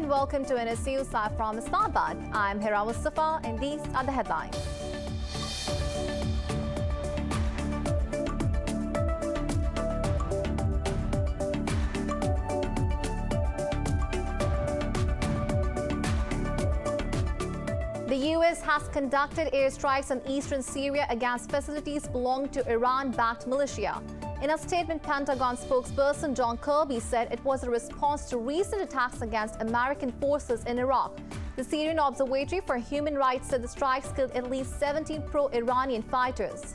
and welcome to Indus News live from Islamabad. I'm Hira Mustafa and these are the headlines. The U.S. has conducted airstrikes on eastern Syria against facilities belonging to Iran-backed militia. In a statement, Pentagon spokesperson John Kirby said it was a response to recent attacks against American forces in Iraq. The Syrian Observatory for Human Rights said the strikes killed at least 17 pro-Iranian fighters.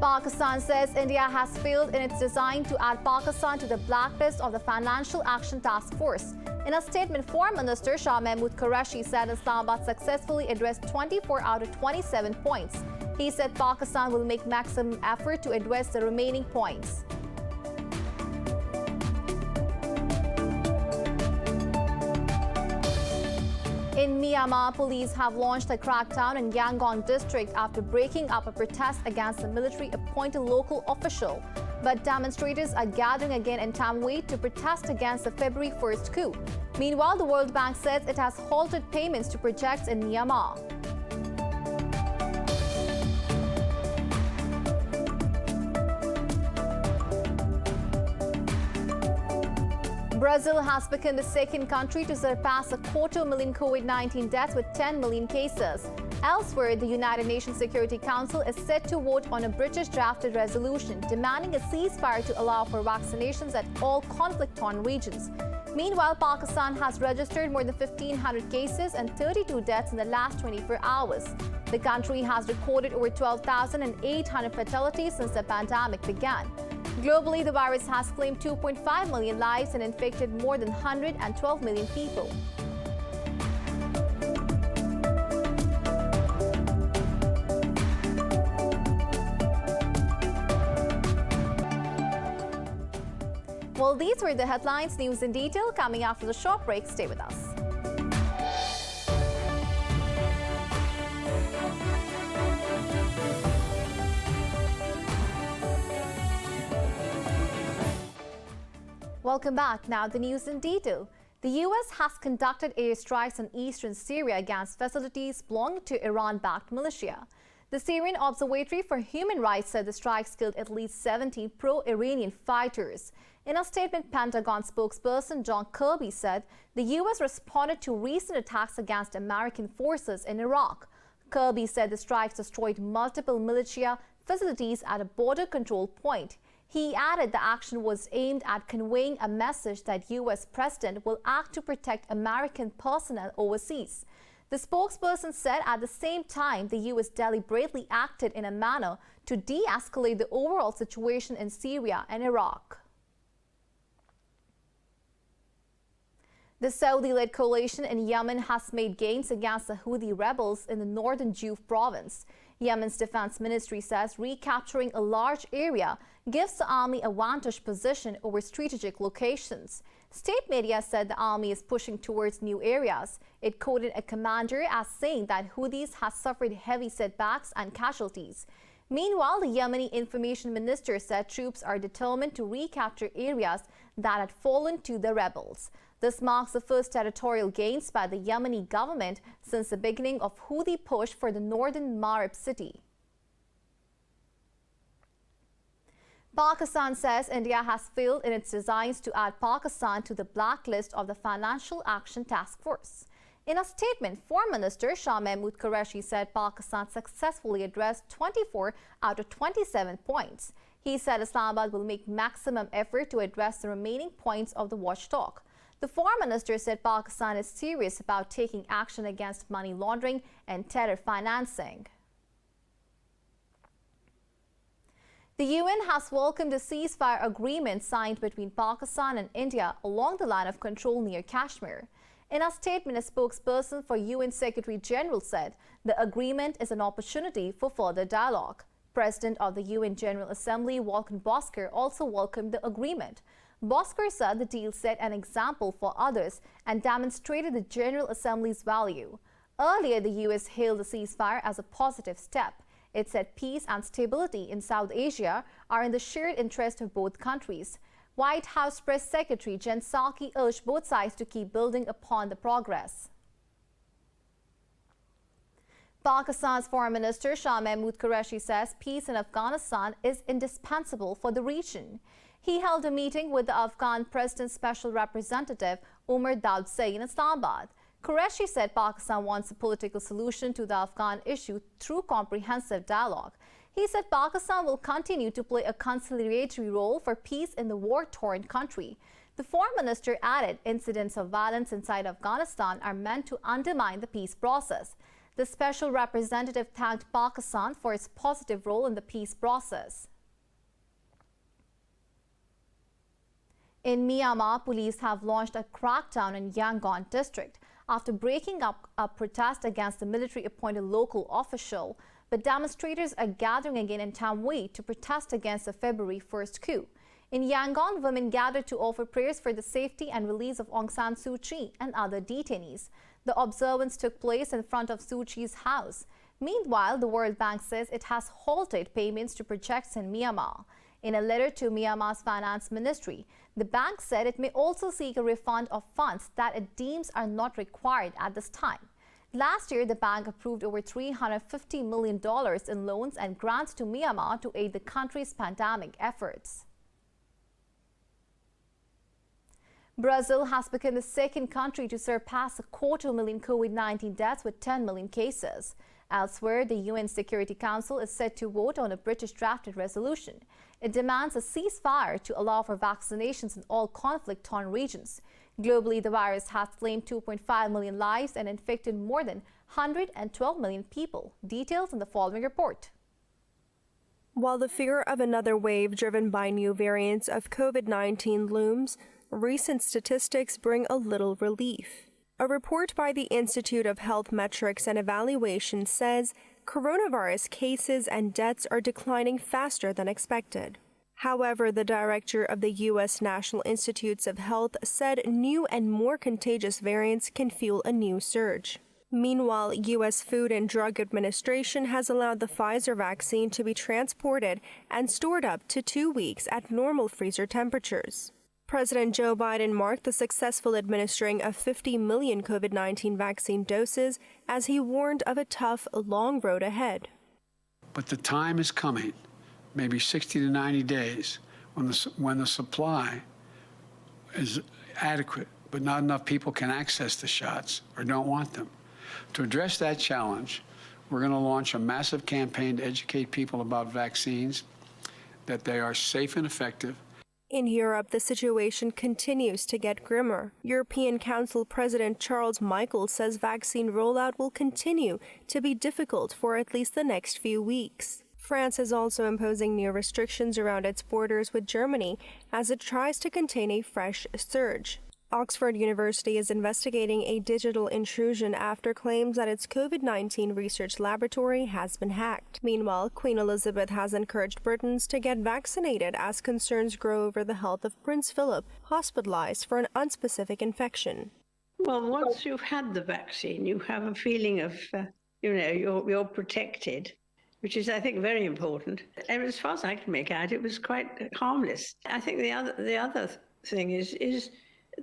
Pakistan says India has failed in its design to add Pakistan to the blacklist of the Financial Action Task Force. In a statement, Foreign Minister Shah Mahmood Qureshi said Islamabad successfully addressed 24 out of 27 points. He said Pakistan will make maximum effort to address the remaining points. In Myanmar, police have launched a crackdown in Yangon district after breaking up a protest against a military-appointed local official. But demonstrators are gathering again in Tamway to protest against the February 1st coup. Meanwhile, the World Bank says it has halted payments to projects in Myanmar. Brazil has become the second country to surpass 250,000 COVID-19 deaths with 10 million cases. Elsewhere, the United Nations Security Council is set to vote on a British-drafted resolution demanding a ceasefire to allow for vaccinations at all conflict-torn regions. Meanwhile, Pakistan has registered more than 1,500 cases and 32 deaths in the last 24 hours. The country has recorded over 12,800 fatalities since the pandemic began. Globally, the virus has claimed 2.5 million lives and infected more than 112 million people. Well, these were the headlines. News in detail coming after the short break. Stay with us. Welcome back. Now the news in detail. The U.S. has conducted airstrikes on eastern Syria against facilities belonging to Iran-backed militia. The Syrian Observatory for Human Rights said the strikes killed at least 70 pro-Iranian fighters. In a statement, Pentagon spokesperson John Kirby said the U.S. responded to recent attacks against American forces in Iraq. Kirby said the strikes destroyed multiple militia facilities at a border control point. He added the action was aimed at conveying a message that U.S. President will act to protect American personnel overseas. The spokesperson said at the same time the U.S. deliberately acted in a manner to de-escalate the overall situation in Syria and Iraq. The Saudi-led coalition in Yemen has made gains against the Houthi rebels in the northern Juf province. Yemen's defense ministry says recapturing a large area gives the army a vantage position over strategic locations. State media said the army is pushing towards new areas. It quoted a commander as saying that Houthis have suffered heavy setbacks and casualties. Meanwhile, the Yemeni information minister said troops are determined to recapture areas that had fallen to the rebels. This marks the first territorial gains by the Yemeni government since the beginning of Houthi push for the northern Marib city. Pakistan says India has failed in its designs to add Pakistan to the blacklist of the Financial Action Task Force. In a statement, Foreign Minister Shah Mahmood Qureshi said Pakistan successfully addressed 24 out of 27 points. He said Islamabad will make maximum effort to address the remaining points of the watchdog. The Foreign Minister said Pakistan is serious about taking action against money laundering and terror financing. The UN has welcomed a ceasefire agreement signed between Pakistan and India along the line of control near Kashmir. In a statement, a spokesperson for UN Secretary General said the agreement is an opportunity for further dialogue. President of the UN General Assembly, Volkan Bozkır, also welcomed the agreement. Bozkır said the deal set an example for others and demonstrated the General Assembly's value. Earlier, the U.S. hailed the ceasefire as a positive step. It said peace and stability in South Asia are in the shared interest of both countries. White House Press Secretary Jen Psaki urged both sides to keep building upon the progress. Pakistan's Foreign Minister Shah Mahmood Qureshi says peace in Afghanistan is indispensable for the region. He held a meeting with the Afghan President's Special Representative Umar Daudsai in Islamabad. Qureshi said Pakistan wants a political solution to the Afghan issue through comprehensive dialogue. He said Pakistan will continue to play a conciliatory role for peace in the war-torn country. The foreign minister added incidents of violence inside Afghanistan are meant to undermine the peace process. The special representative thanked Pakistan for its positive role in the peace process. In Myanmar, police have launched a crackdown in Yangon district after breaking up a protest against the military-appointed local official. But demonstrators are gathering again in Tamwi to protest against the February 1st coup. In Yangon, women gathered to offer prayers for the safety and release of Aung San Suu Kyi and other detainees. The observance took place in front of Suu Kyi's house. Meanwhile, the World Bank says it has halted payments to projects in Myanmar. In a letter to Myanmar's finance ministry, the bank said it may also seek a refund of funds that it deems are not required at this time. Last year, the bank approved over $350 million in loans and grants to Myanmar to aid the country's pandemic efforts. Brazil has become the second country to surpass 250,000 COVID-19 deaths with 10 million cases. Elsewhere, the UN Security Council is set to vote on a British-drafted resolution. It demands a ceasefire to allow for vaccinations in all conflict-torn regions. Globally, the virus has claimed 2.5 million lives and infected more than 112 million people. Details in the following report. While the fear of another wave driven by new variants of COVID-19 looms, recent statistics bring a little relief. A report by the Institute of Health Metrics and Evaluation says coronavirus cases and deaths are declining faster than expected. However, the director of the U.S. National Institutes of Health said new and more contagious variants can fuel a new surge. Meanwhile, U.S. Food and Drug Administration has allowed the Pfizer vaccine to be transported and stored up to 2 weeks at normal freezer temperatures. President Joe Biden marked the successful administering of 50 million COVID-19 vaccine doses as he warned of a tough, long road ahead. But the time is coming, maybe 60 to 90 days, when the supply is adequate, but not enough people can access the shots or don't want them. To address that challenge, we're going to launch a massive campaign to educate people about vaccines, that they are safe and effective. In Europe, the situation continues to get grimmer. European Council President Charles Michel says vaccine rollout will continue to be difficult for at least the next few weeks. France is also imposing new restrictions around its borders with Germany as it tries to contain a fresh surge. Oxford University is investigating a digital intrusion after claims that its COVID-19 research laboratory has been hacked. Meanwhile, Queen Elizabeth has encouraged Britons to get vaccinated as concerns grow over the health of Prince Philip, hospitalized for an unspecific infection. Well, once you've had the vaccine, you have a feeling of, you're protected, which is, I think, very important. And as far as I can make out, it was quite harmless. I think the other thing is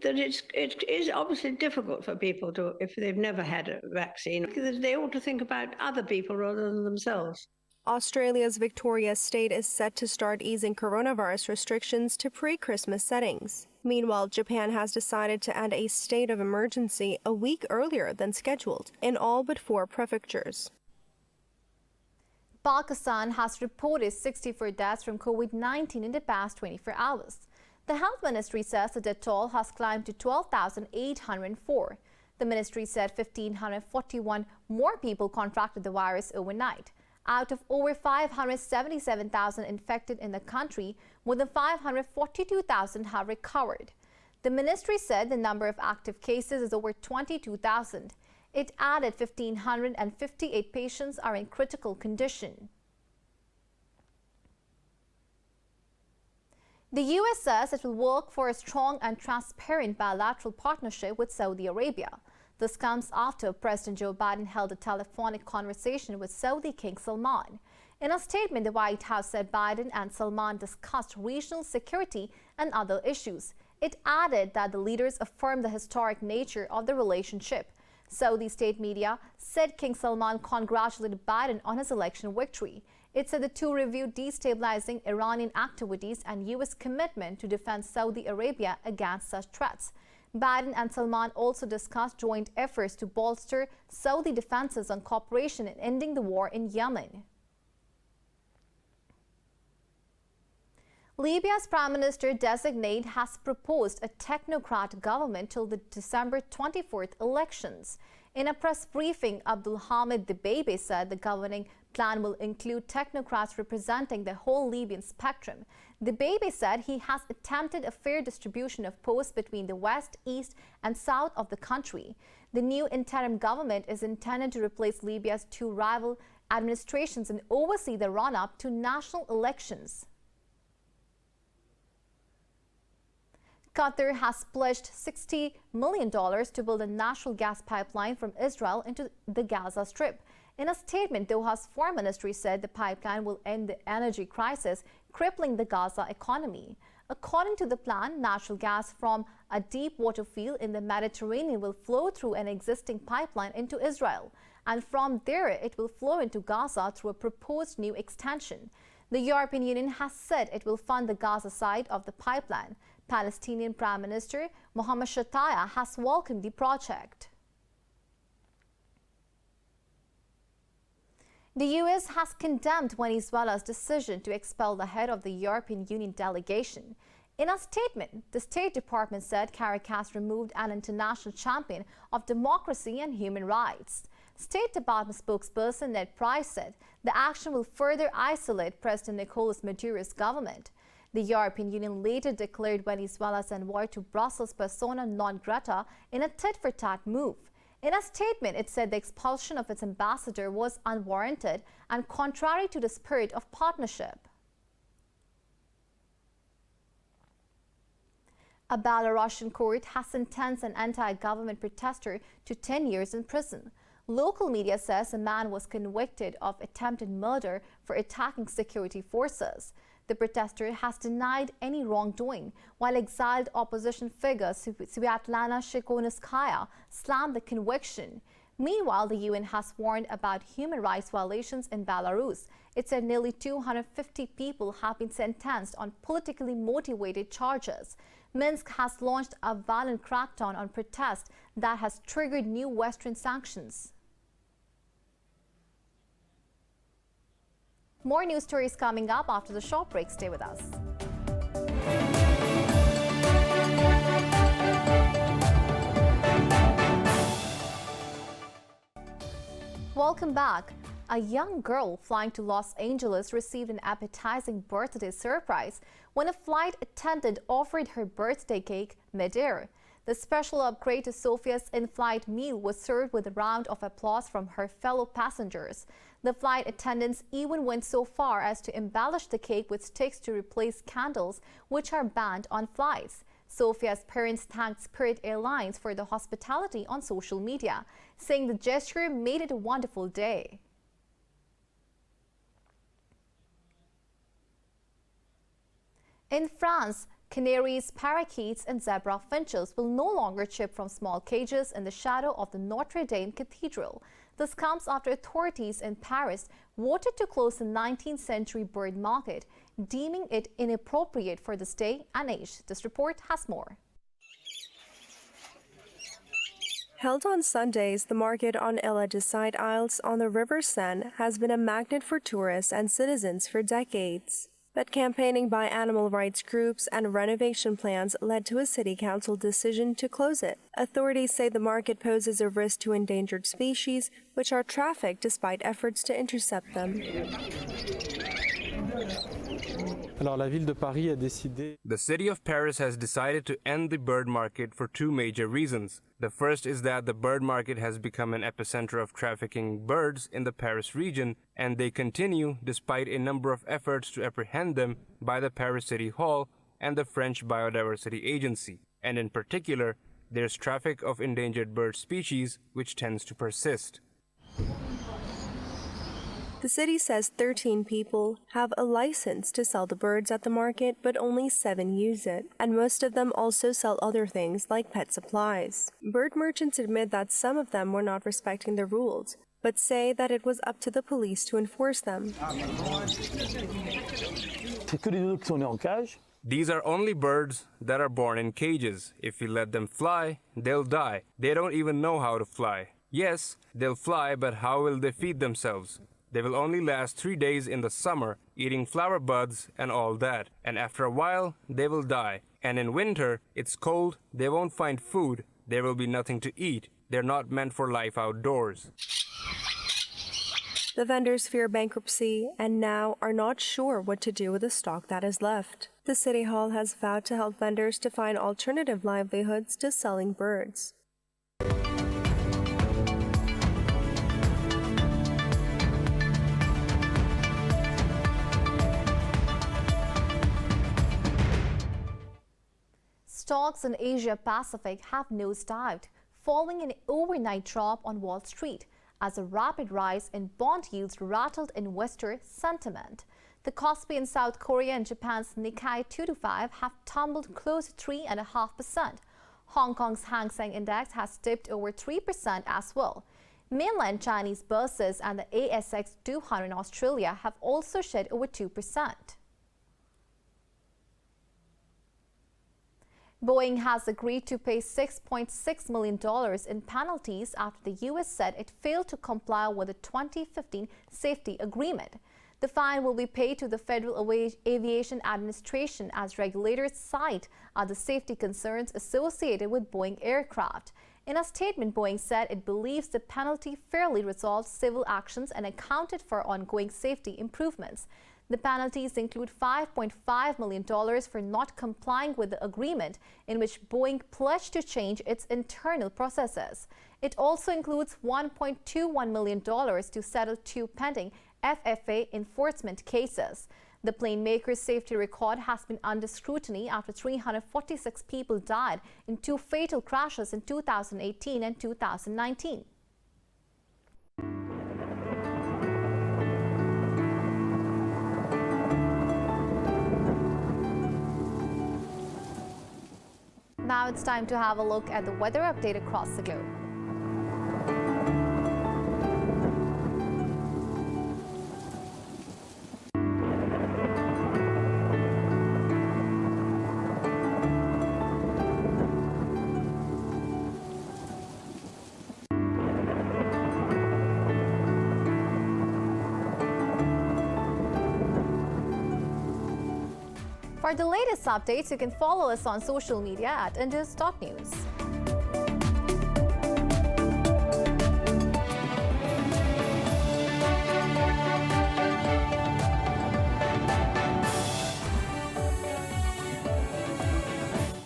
that it is obviously difficult for people to, if they've never had a vaccine, they ought to think about other people rather than themselves. Australia's Victoria state is set to start easing coronavirus restrictions to pre-Christmas settings. Meanwhile, Japan has decided to end a state of emergency a week earlier than scheduled in all but 4 prefectures. Pakistan has reported 64 deaths from COVID-19 in the past 24 hours. The health ministry says the death toll has climbed to 12,804. The ministry said 1,541 more people contracted the virus overnight. Out of over 577,000 infected in the country, more than 542,000 have recovered. The ministry said the number of active cases is over 22,000. It added 1,558 patients are in critical condition. The U.S. says it will work for a strong and transparent bilateral partnership with Saudi Arabia. This comes after President Joe Biden held a telephonic conversation with Saudi King Salman. In a statement, the White House said Biden and Salman discussed regional security and other issues. It added that the leaders affirmed the historic nature of the relationship. Saudi state media said King Salman congratulated Biden on his election victory. It said the two reviewed destabilizing Iranian activities and U.S. commitment to defend Saudi Arabia against such threats. Biden and Salman also discussed joint efforts to bolster Saudi defenses on cooperation in ending the war in Yemen. Libya's Prime Minister-designate has proposed a technocrat government till the December 24th elections. In a press briefing, Abdul Hamid Dibeibe said the governing plan will include technocrats representing the whole Libyan spectrum. Dibeibe said he has attempted a fair distribution of posts between the west, east and south of the country. The new interim government is intended to replace Libya's two rival administrations and oversee the run-up to national elections. Qatar has pledged $60 million to build a natural gas pipeline from Israel into the Gaza Strip. In a statement, Doha's foreign ministry said the pipeline will end the energy crisis crippling the Gaza economy. According to the plan, natural gas from a deep water field in the Mediterranean will flow through an existing pipeline into Israel, and from there it will flow into Gaza through a proposed new extension. The European Union has said it will fund the Gaza side of the pipeline. Palestinian Prime Minister Mohammed Shataya has welcomed the project. The U.S. has condemned Venezuela's decision to expel the head of the European Union delegation. In a statement, the State Department said Caracas removed an international champion of democracy and human rights. State Department spokesperson Ned Price said the action will further isolate President Nicolas Maduro's government. The European Union later declared Venezuela's envoy to Brussels persona non grata in a tit-for-tat move. In a statement, it said the expulsion of its ambassador was unwarranted and contrary to the spirit of partnership. A Belarusian court has sentenced an anti-government protester to 10 years in prison. Local media says a man was convicted of attempted murder for attacking security forces. The protester has denied any wrongdoing, while exiled opposition figure Sviatlana Shikhonovskaya slammed the conviction. Meanwhile, the UN has warned about human rights violations in Belarus. It said nearly 250 people have been sentenced on politically motivated charges. Minsk has launched a violent crackdown on protests that has triggered new Western sanctions. More news stories coming up after the short break. Stay with us. Welcome back. A young girl flying to Los Angeles received an appetizing birthday surprise when a flight attendant offered her birthday cake mid-air. The special upgrade to Sophia's in-flight meal was served with a round of applause from her fellow passengers. The flight attendants even went so far as to embellish the cake with sticks to replace candles, which are banned on flights. Sophia's parents thanked Spirit Airlines for the hospitality on social media, saying the gesture made it a wonderful day. In France, canaries, parakeets and zebra finches will no longer chip from small cages in the shadow of the Notre Dame Cathedral. This comes after authorities in Paris voted to close the 19th century bird market, deeming it inappropriate for this day and age. This report has more. Held on Sundays, the market on Ella Decide Isles on the River Seine has been a magnet for tourists and citizens for decades. But campaigning by animal rights groups and renovation plans led to a city council decision to close it. Authorities say the market poses a risk to endangered species, which are trafficked despite efforts to intercept them. The city of Paris has decided to end the bird market for two major reasons. The first is that the bird market has become an epicenter of trafficking birds in the Paris region, and they continue despite a number of efforts to apprehend them by the Paris City Hall and the French Biodiversity Agency. And in particular, there's traffic of endangered bird species, which tends to persist. The city says 13 people have a license to sell the birds at the market, but only 7 use it, and most of them also sell other things like pet supplies. Bird merchants admit that some of them were not respecting the rules, but say that it was up to the police to enforce them. These are only birds that are born in cages. If you let them fly, they'll die. They don't even know how to fly. Yes, they'll fly, but how will they feed themselves? They will only last 3 days in the summer, eating flower buds and all that. And after a while, they will die. And in winter, it's cold, they won't find food, there will be nothing to eat. They're not meant for life outdoors. The vendors fear bankruptcy and now are not sure what to do with the stock that is left. The City Hall has vowed to help vendors to find alternative livelihoods to selling birds. Stocks in Asia Pacific have nosedived, following an overnight drop on Wall Street as a rapid rise in bond yields rattled investor sentiment. The Kospi in South Korea and Japan's Nikkei 225 have tumbled close to 3.5%. Hong Kong's Hang Seng Index has dipped over 3% as well. Mainland Chinese bourses and the ASX 200 in Australia have also shed over 2%. Boeing has agreed to pay $6.6 million in penalties after the U.S. said it failed to comply with the 2015 safety agreement. The fine will be paid to the Federal Aviation Administration as regulators cite other safety concerns associated with Boeing aircraft. In a statement, Boeing said it believes the penalty fairly resolved civil actions and accounted for ongoing safety improvements. The penalties include $5.5 million for not complying with the agreement, in which Boeing pledged to change its internal processes. It also includes $1.21 million to settle 2 pending FFA enforcement cases. The plane maker's safety record has been under scrutiny after 346 people died in 2 fatal crashes in 2018 and 2019. Now it's time to have a look at the weather update across the globe. For the latest updates, you can follow us on social media at Indus.News.